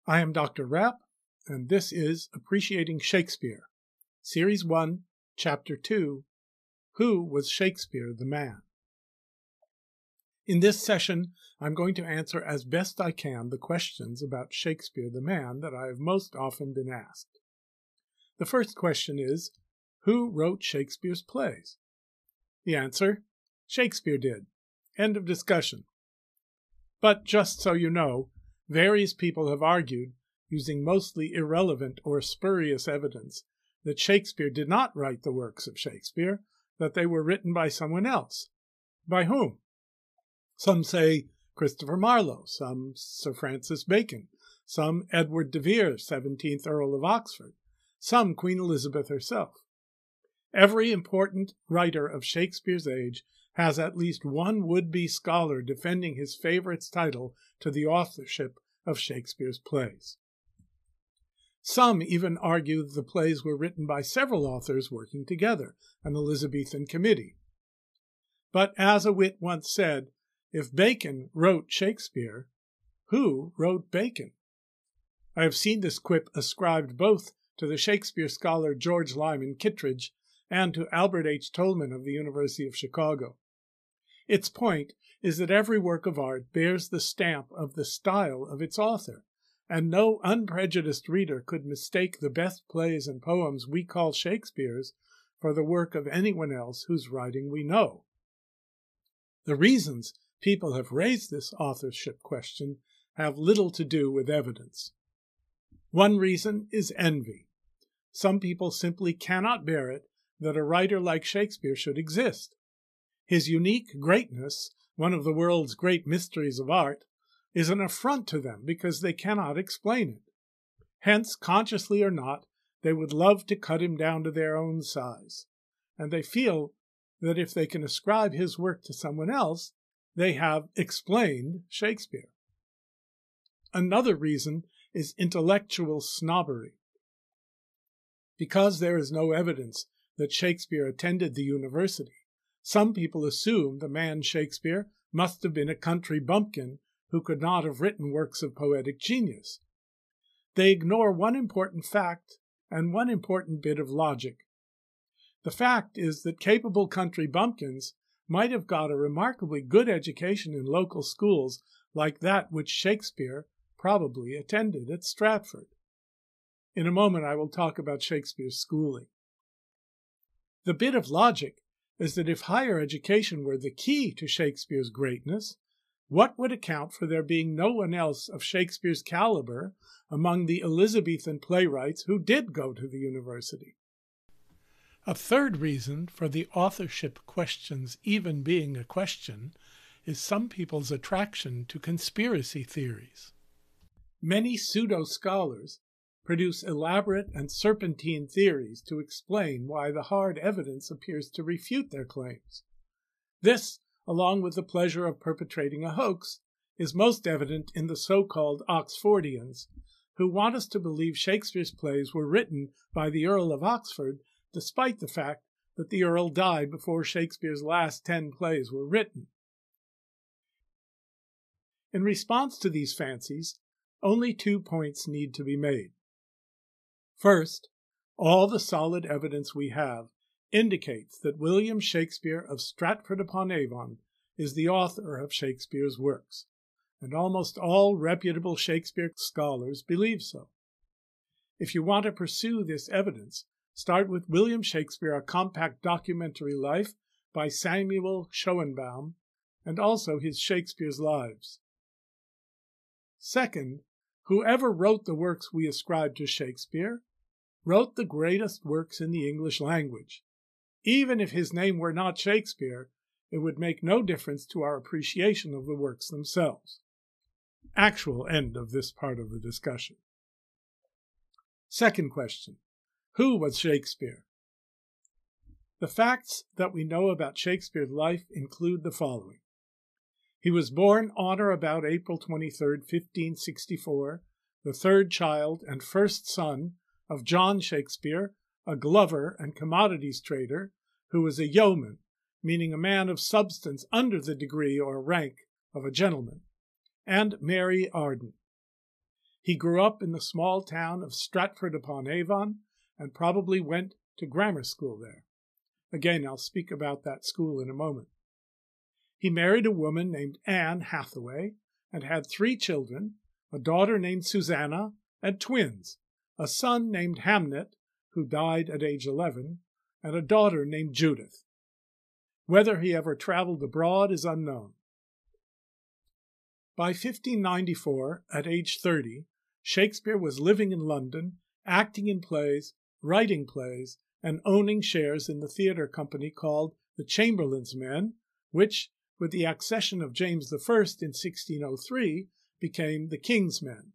I am Dr. Rapp, and this is Appreciating Shakespeare, Series 1, Chapter 2, Who Was Shakespeare the Man? In this session, I'm going to answer as best I can the questions about Shakespeare the man that I have most often been asked. The first question is, who wrote Shakespeare's plays? The answer, Shakespeare did. End of discussion. But just so you know, various people have argued, using mostly irrelevant or spurious evidence, that Shakespeare did not write the works of Shakespeare, that they were written by someone else. By whom? Some say Christopher Marlowe, some Sir Francis Bacon, some Edward de Vere, 17th Earl of Oxford, some Queen Elizabeth herself. Every important writer of Shakespeare's age has at least one would-be scholar defending his favorite's title to the authorship of Shakespeare's plays. Some even argue that the plays were written by several authors working together, an Elizabethan committee. But as a wit once said, if Bacon wrote Shakespeare, who wrote Bacon? I have seen this quip ascribed both to the Shakespeare scholar George Lyman Kittredge and to Albert H. Tolman of the University of Chicago. Its point is that every work of art bears the stamp of the style of its author, and no unprejudiced reader could mistake the best plays and poems we call Shakespeare's for the work of anyone else whose writing we know. The reasons people have raised this authorship question have little to do with evidence. One reason is envy. Some people simply cannot bear it that a writer like Shakespeare should exist. His unique greatness, one of the world's great mysteries of art, is an affront to them because they cannot explain it. Hence, consciously or not, they would love to cut him down to their own size, and they feel that if they can ascribe his work to someone else, they have explained Shakespeare. Another reason is intellectual snobbery. Because there is no evidence that Shakespeare attended the university, some people assume the man Shakespeare must have been a country bumpkin who could not have written works of poetic genius. They ignore one important fact and one important bit of logic. The fact is that capable country bumpkins might have got a remarkably good education in local schools like that which Shakespeare probably attended at Stratford. In a moment I will talk about Shakespeare's schooling. The bit of logic is that if higher education were the key to Shakespeare's greatness, what would account for there being no one else of Shakespeare's caliber among the Elizabethan playwrights who did go to the university? A third reason for the authorship questions even being a question is some people's attraction to conspiracy theories. Many pseudo-scholars produce elaborate and serpentine theories to explain why the hard evidence appears to refute their claims. This, along with the pleasure of perpetrating a hoax, is most evident in the so-called Oxfordians, who want us to believe Shakespeare's plays were written by the Earl of Oxford, despite the fact that the Earl died before Shakespeare's last 10 plays were written. In response to these fancies, only 2 points need to be made. First, all the solid evidence we have indicates that William Shakespeare of Stratford-upon-Avon is the author of Shakespeare's works, and almost all reputable Shakespeare scholars believe so. If you want to pursue this evidence, start with William Shakespeare, A Compact Documentary Life by Samuel Schoenbaum, and also his Shakespeare's Lives. Second, whoever wrote the works we ascribe to Shakespeare wrote the greatest works in the English language. Even if his name were not Shakespeare, it would make no difference to our appreciation of the works themselves. Actual end of this part of the discussion. Second question, who was Shakespeare? The facts that we know about Shakespeare's life include the following. He was born on or about April 23, 1564, the third child and first son of John Shakespeare, a glover and commodities trader, who was a yeoman, meaning a man of substance under the degree or rank of a gentleman, and Mary Arden. He grew up in the small town of Stratford-upon-Avon and probably went to grammar school there. Again, I'll speak about that school in a moment. He married a woman named Anne Hathaway and had 3 children, a daughter named Susanna, and twins, a son named Hamnet, who died at age 11, and a daughter named Judith. Whether he ever traveled abroad is unknown. By 1594, at age 30, Shakespeare was living in London, acting in plays, writing plays, and owning shares in the theatre company called the Chamberlain's Men, which, with the accession of James I in 1603, became the King's Men.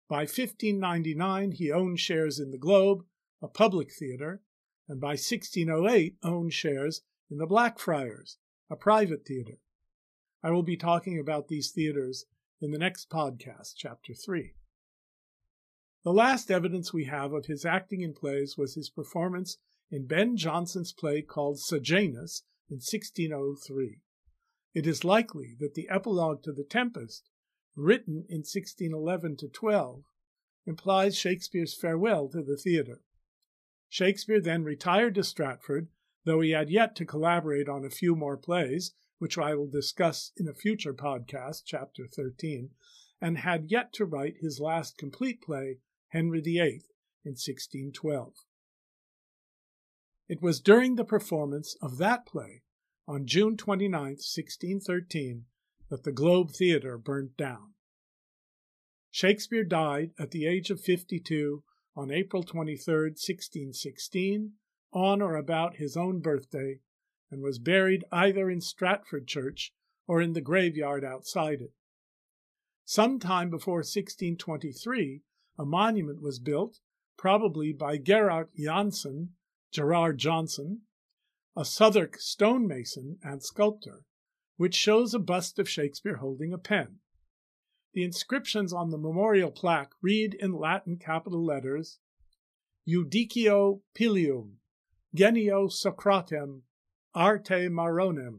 By 1599, he owned shares in the Globe, a public theatre, and by 1608 owned shares in the Blackfriars, a private theatre. I will be talking about these theatres in the next podcast, Chapter 3. The last evidence we have of his acting in plays was his performance in Ben Jonson's play called Sejanus in 1603. It is likely that the epilogue to The Tempest, written in 1611-12, implies Shakespeare's farewell to the theatre. Shakespeare then retired to Stratford, though he had yet to collaborate on a few more plays, which I will discuss in a future podcast, Chapter 13, and had yet to write his last complete play, Henry VIII, in 1612. It was during the performance of that play, on June 29, 1613, that the Globe Theatre burnt down. Shakespeare died at the age of 52 on April 23, 1616, on or about his own birthday, and was buried either in Stratford Church or in the graveyard outside it. Sometime before 1623, a monument was built, probably by Gerard Johnson, a Southwark stonemason and sculptor, which shows a bust of Shakespeare holding a pen. The inscriptions on the memorial plaque read in Latin capital letters, Judicio Pilium, Genio Socratem, Arte Maronem,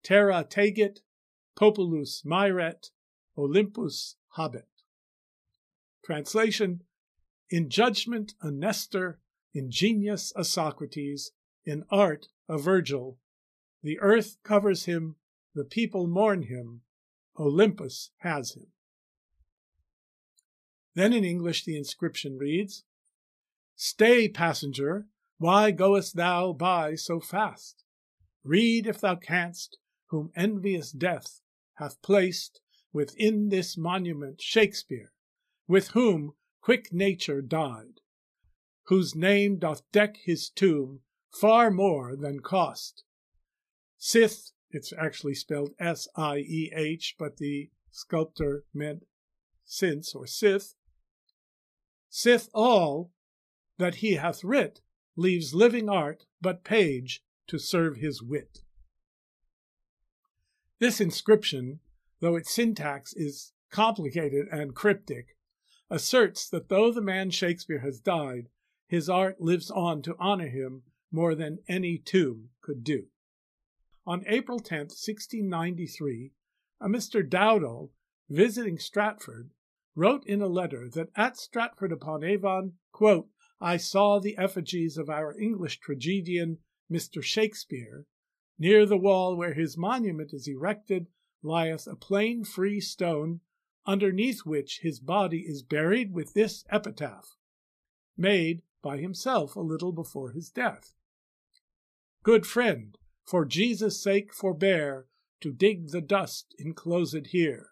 Terra Tegit, Populus Maeret, Olympus Habet. Translation: in judgment a Nestor, in genius a Socrates, in art a Virgil. The earth covers him, the people mourn him, Olympus has him. Then in English the inscription reads, Stay, passenger, why goest thou by so fast? Read, if thou canst, whom envious death hath placed within this monument Shakespeare, with whom quick nature died, whose name doth deck his tomb far more than cost. Sith, it's actually spelled S-I-E-H, but the sculptor meant since or sith. Sith all that he hath writ leaves living art but page to serve his wit. This inscription, though its syntax is complicated and cryptic, asserts that though the man Shakespeare has died, his art lives on to honor him more than any tomb could do. On April 10, 1693, a Mr. Dowdall, visiting Stratford, wrote in a letter that at Stratford-upon-Avon, quote, I saw the effigies of our English tragedian, Mr. Shakespeare. Near the wall where his monument is erected lieth a plain free stone, underneath which his body is buried with this epitaph, made by himself a little before his death. Good friend, for Jesus' sake forbear to dig the dust enclosed here.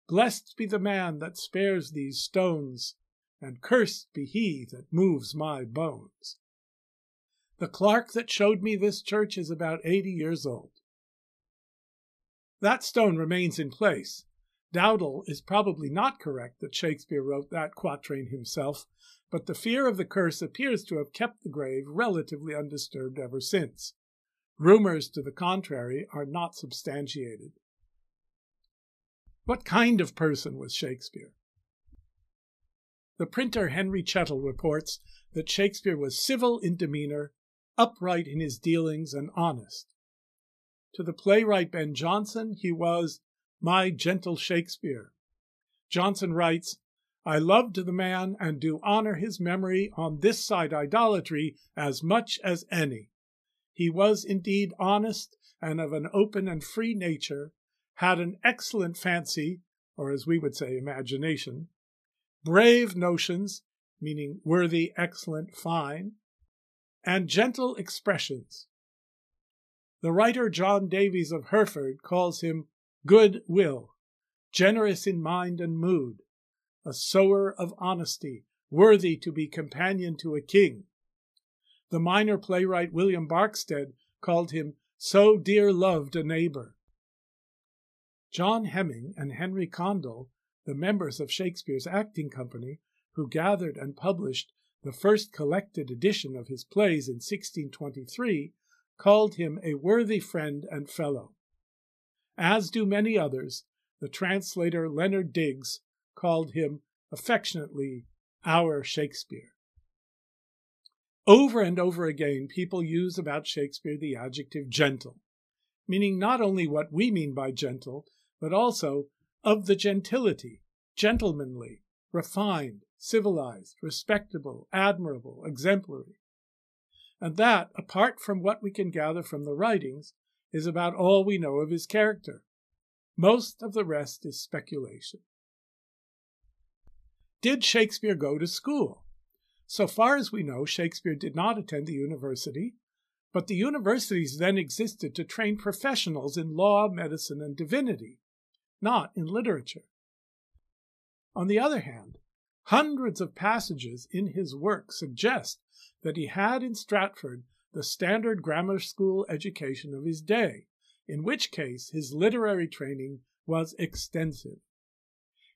Blessed be the man that spares these stones, and cursed be he that moves my bones. The clerk that showed me this church is about 80 years old. That stone remains in place. Dowdall is probably not correct that Shakespeare wrote that quatrain himself, but the fear of the curse appears to have kept the grave relatively undisturbed ever since. Rumors to the contrary are not substantiated. What kind of person was Shakespeare? The printer Henry Chettle reports that Shakespeare was civil in demeanor, upright in his dealings, and honest. To the playwright Ben Jonson, he was my gentle Shakespeare. Jonson writes, I loved the man and do honor his memory on this side idolatry as much as any. He was indeed honest and of an open and free nature, had an excellent fancy, or as we would say, imagination, brave notions, meaning worthy, excellent, fine, and gentle expressions. The writer John Davies of Hereford calls him good will, generous in mind and mood, a sower of honesty, worthy to be companion to a king. The minor playwright William Barkstead called him so dear loved a neighbor. John Hemming and Henry Condell, the members of Shakespeare's acting company, who gathered and published the first collected edition of his plays in 1623, called him a worthy friend and fellow. As do many others, the translator Leonard Digges called him affectionately our Shakespeare. Over and over again, people use about Shakespeare the adjective gentle, meaning not only what we mean by gentle, but also of the gentility, gentlemanly, refined, civilized, respectable, admirable, exemplary. And that, apart from what we can gather from the writings, is about all we know of his character. Most of the rest is speculation. Did Shakespeare go to school? So far as we know, Shakespeare did not attend the university, but the universities then existed to train professionals in law, medicine, and divinity, not in literature. On the other hand, hundreds of passages in his work suggest that he had in Stratford the standard grammar school education of his day, in which case his literary training was extensive.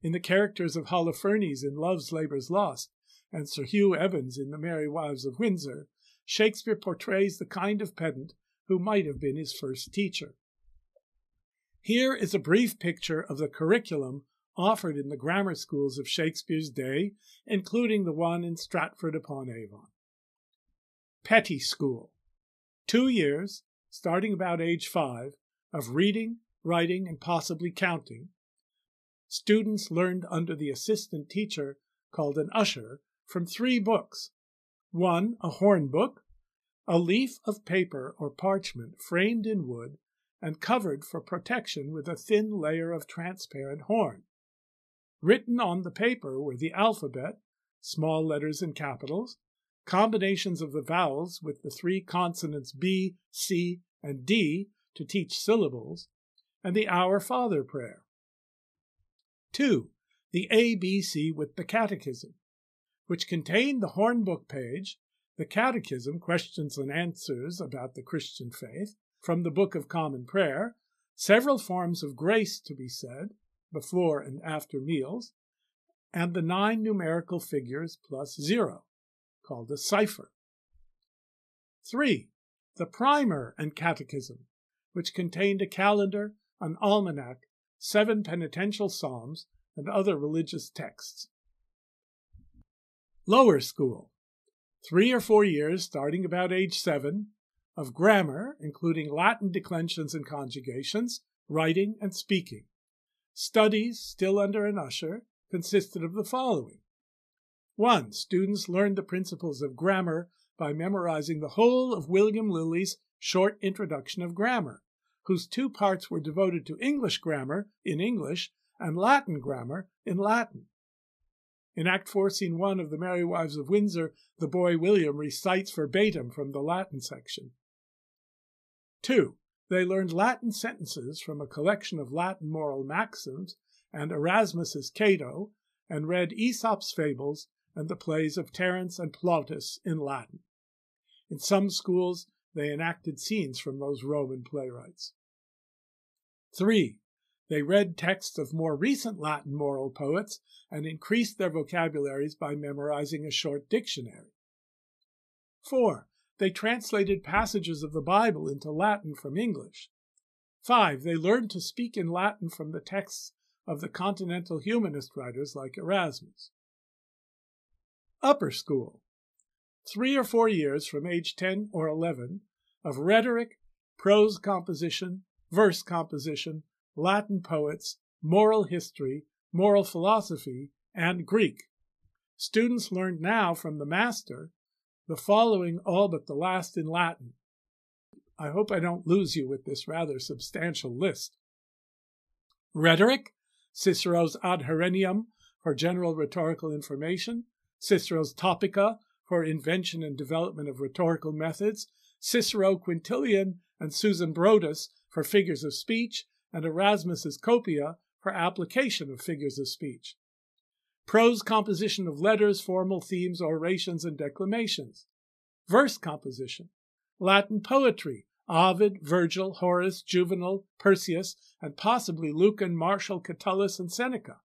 In the characters of Holofernes in Love's Labour's Lost and Sir Hugh Evans in The Merry Wives of Windsor, Shakespeare portrays the kind of pedant who might have been his first teacher. Here is a brief picture of the curriculum offered in the grammar schools of Shakespeare's day, including the one in Stratford-upon-Avon. Petty School. 2 years, starting about age 5, of reading, writing, and possibly counting. Students learned under the assistant teacher, called an usher, from 3 books. 1, a horn book, a leaf of paper or parchment framed in wood and covered for protection with a thin layer of transparent horn. Written on the paper were the alphabet, small letters and capitals, combinations of the vowels with the 3 consonants B, C, and D to teach syllables, and the Our Father prayer. 2, the ABC with the Catechism, which contained the hornbook page, the Catechism, questions and answers about the Christian faith, from the Book of Common Prayer, several forms of grace to be said, before and after meals, and the 9 numerical figures plus 0, called a cipher. 3, the Primer and Catechism, which contained a calendar, an almanac, 7 penitential psalms, and other religious texts. Lower School. 3 or 4 years, starting about age 7, of grammar, including Latin declensions and conjugations, writing and speaking. Studies, still under an usher, consisted of the following. 1, students learned the principles of grammar by memorizing the whole of William Lilly's short introduction of grammar, whose 2 parts were devoted to English grammar in English and Latin grammar in Latin. In Act 4, Scene 1 of The Merry Wives of Windsor, the boy William recites verbatim from the Latin section. 2, they learned Latin sentences from a collection of Latin moral maxims and Erasmus's Cato, and read Aesop's fables and the plays of Terence and Plautus in Latin. In some schools, they enacted scenes from those Roman playwrights. 3, they read texts of more recent Latin moral poets and increased their vocabularies by memorizing a short dictionary. 4, they translated passages of the Bible into Latin from English. 5, they learned to speak in Latin from the texts of the continental humanist writers like Erasmus. Upper School. 3 or 4 years from age 10 or 11 of rhetoric, prose composition, verse composition, Latin poets, moral history, moral philosophy, and Greek. Students learned now from the master the following, all but the last in Latin. I hope I don't lose you with this rather substantial list. Rhetoric, Cicero's Ad Herennium for general rhetorical information, Cicero's Topica for invention and development of rhetorical methods, Cicero, Quintilian, and Susan Brodus for figures of speech, and Erasmus's Copia for application of figures of speech. Prose composition of letters, formal themes, orations, and declamations. Verse composition. Latin poetry. Ovid, Virgil, Horace, Juvenal, Persius, and possibly Lucan, Martial, Catullus, and Seneca.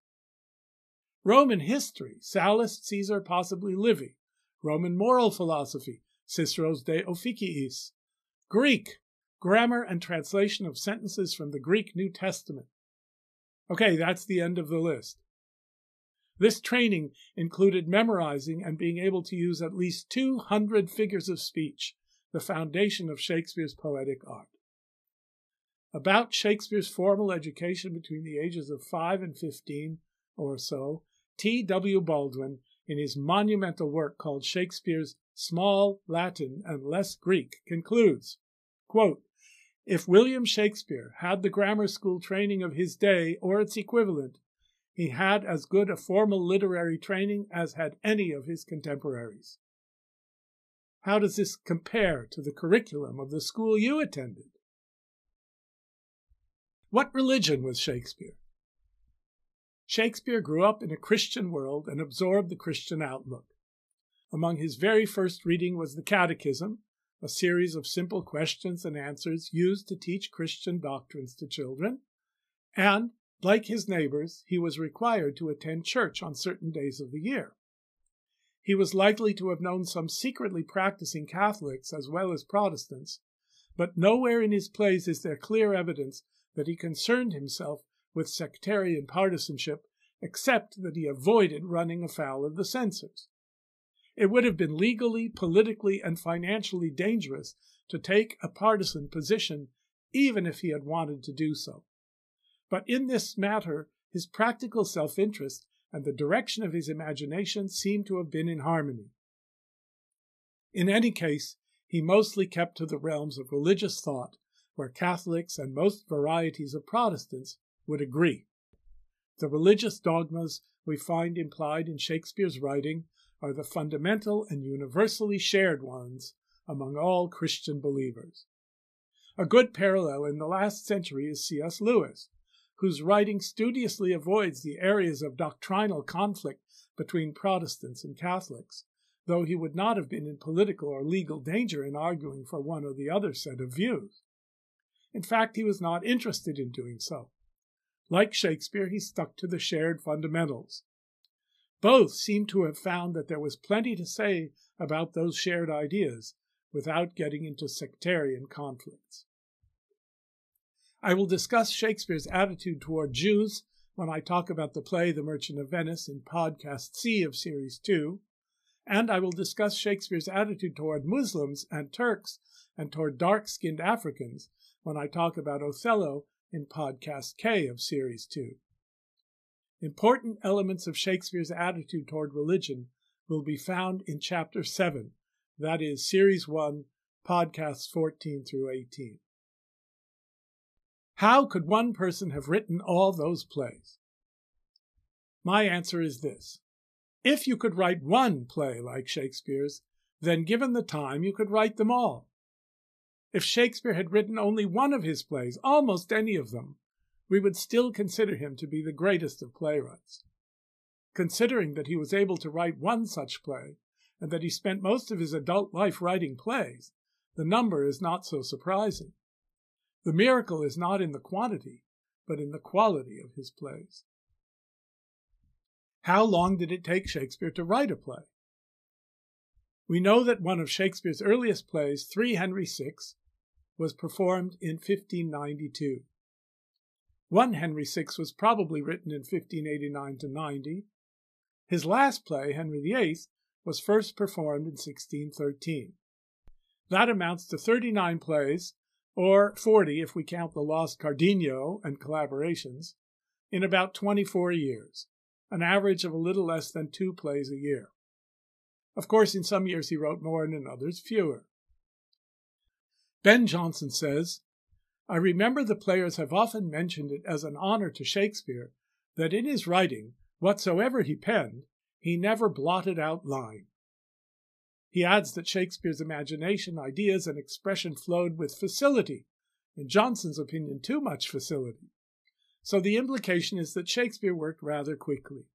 Roman history. Sallust, Caesar, possibly Livy. Roman moral philosophy. Cicero's De Officiis. Greek. Grammar and translation of sentences from the Greek New Testament. Okay, that's the end of the list. This training included memorizing and being able to use at least 200 figures of speech, the foundation of Shakespeare's poetic art. About Shakespeare's formal education between the ages of 5 and 15 or so, T.W. Baldwin, in his monumental work called Shakespeare's Small Latin and Less Greek, concludes, quote, "If William Shakespeare had the grammar school training of his day or its equivalent, he had as good a formal literary training as had any of his contemporaries." How does this compare to the curriculum of the school you attended? What religion was Shakespeare? Shakespeare grew up in a Christian world and absorbed the Christian outlook. Among his very first reading was the Catechism, a series of simple questions and answers used to teach Christian doctrines to children, and, like his neighbors, he was required to attend church on certain days of the year. He was likely to have known some secretly practicing Catholics as well as Protestants, but nowhere in his plays is there clear evidence that he concerned himself with sectarian partisanship, except that he avoided running afoul of the censors. It would have been legally, politically, and financially dangerous to take a partisan position, even if he had wanted to do so. But in this matter, his practical self-interest and the direction of his imagination seem to have been in harmony. In any case, he mostly kept to the realms of religious thought, where Catholics and most varieties of Protestants would agree. The religious dogmas we find implied in Shakespeare's writing are the fundamental and universally shared ones among all Christian believers. A good parallel in the last century is C.S. Lewis, whose writing studiously avoids the areas of doctrinal conflict between Protestants and Catholics, though he would not have been in political or legal danger in arguing for one or the other set of views. In fact, he was not interested in doing so. Like Shakespeare, he stuck to the shared fundamentals. Both seem to have found that there was plenty to say about those shared ideas without getting into sectarian conflicts. I will discuss Shakespeare's attitude toward Jews when I talk about the play The Merchant of Venice in Podcast C of Series 2, and I will discuss Shakespeare's attitude toward Muslims and Turks and toward dark-skinned Africans when I talk about Othello in Podcast K of Series 2. Important elements of Shakespeare's attitude toward religion will be found in Chapter 7, that is, Series 1, Podcasts 14 through 18. How could one person have written all those plays? My answer is this. If you could write one play like Shakespeare's, then given the time, you could write them all. If Shakespeare had written only one of his plays, almost any of them, we would still consider him to be the greatest of playwrights. Considering that he was able to write one such play, and that he spent most of his adult life writing plays, the number is not so surprising. The miracle is not in the quantity, but in the quality of his plays. How long did it take Shakespeare to write a play? We know that one of Shakespeare's earliest plays, 3 Henry VI, was performed in 1592. 1 Henry VI was probably written in 1589 to 90. His last play, Henry VIII, was first performed in 1613. That amounts to 39 plays, or 40 if we count the Lost Cardenio and collaborations, in about 24 years, an average of a little less than 2 plays a year. Of course, in some years he wrote more and in others fewer. Ben Jonson says, "I remember the players have often mentioned it as an honor to Shakespeare that in his writing, whatsoever he penned, he never blotted out line." He adds that Shakespeare's imagination, ideas, and expression flowed with facility, in Jonson's opinion too much facility. So the implication is that Shakespeare worked rather quickly.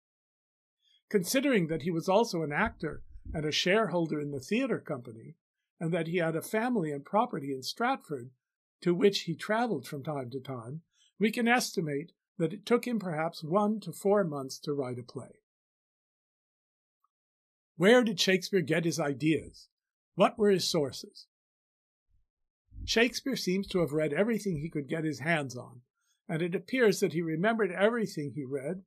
Considering that he was also an actor and a shareholder in the theatre company, and that he had a family and property in Stratford, to which he travelled from time to time, we can estimate that it took him perhaps 1 to 4 months to write a play. Where did Shakespeare get his ideas? What were his sources? Shakespeare seems to have read everything he could get his hands on, and it appears that he remembered everything he read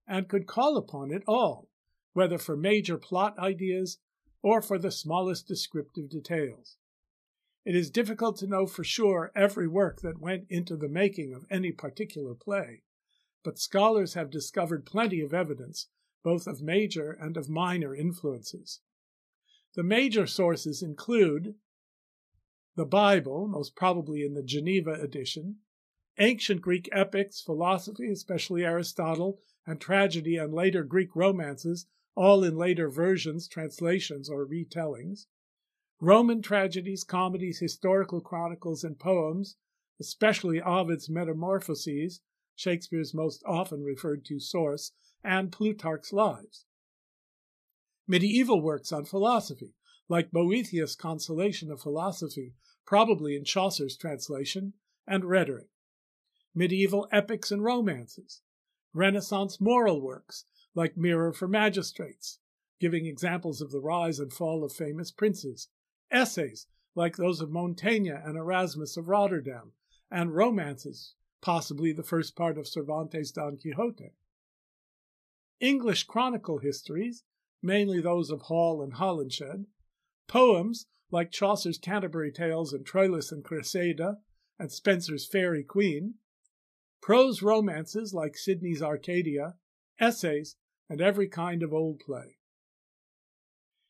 and could call upon it all, whether for major plot ideas or for the smallest descriptive details. It is difficult to know for sure every work that went into the making of any particular play, but scholars have discovered plenty of evidence, both of major and of minor influences. The major sources include the Bible, most probably in the Geneva edition, ancient Greek epics, philosophy, especially Aristotle, and tragedy and later Greek romances, all in later versions, translations, or retellings, Roman tragedies, comedies, historical chronicles, and poems, especially Ovid's Metamorphoses, Shakespeare's most often referred to source, and Plutarch's Lives. Medieval works on philosophy, like Boethius' Consolation of Philosophy, probably in Chaucer's translation, and rhetoric. Medieval epics and romances. Renaissance moral works, like Mirror for Magistrates, giving examples of the rise and fall of famous princes. Essays, like those of Montaigne and Erasmus of Rotterdam, and romances, possibly the first part of Cervantes' Don Quixote. English chronicle histories, mainly those of Hall and Holinshed. Poems, like Chaucer's Canterbury Tales and Troilus and Cressida, and Spenser's Faery Queen. Prose romances, like Sidney's Arcadia. Essays, and every kind of old play.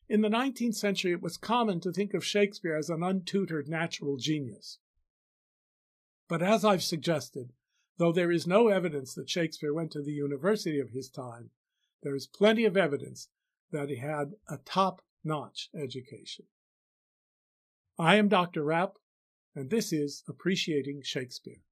In the 19th century, it was common to think of Shakespeare as an untutored natural genius. But as I've suggested, though there is no evidence that Shakespeare went to the university of his time, there is plenty of evidence that he had a top-notch education. I am Dr. Rapp, and this is Appreciating Shakespeare.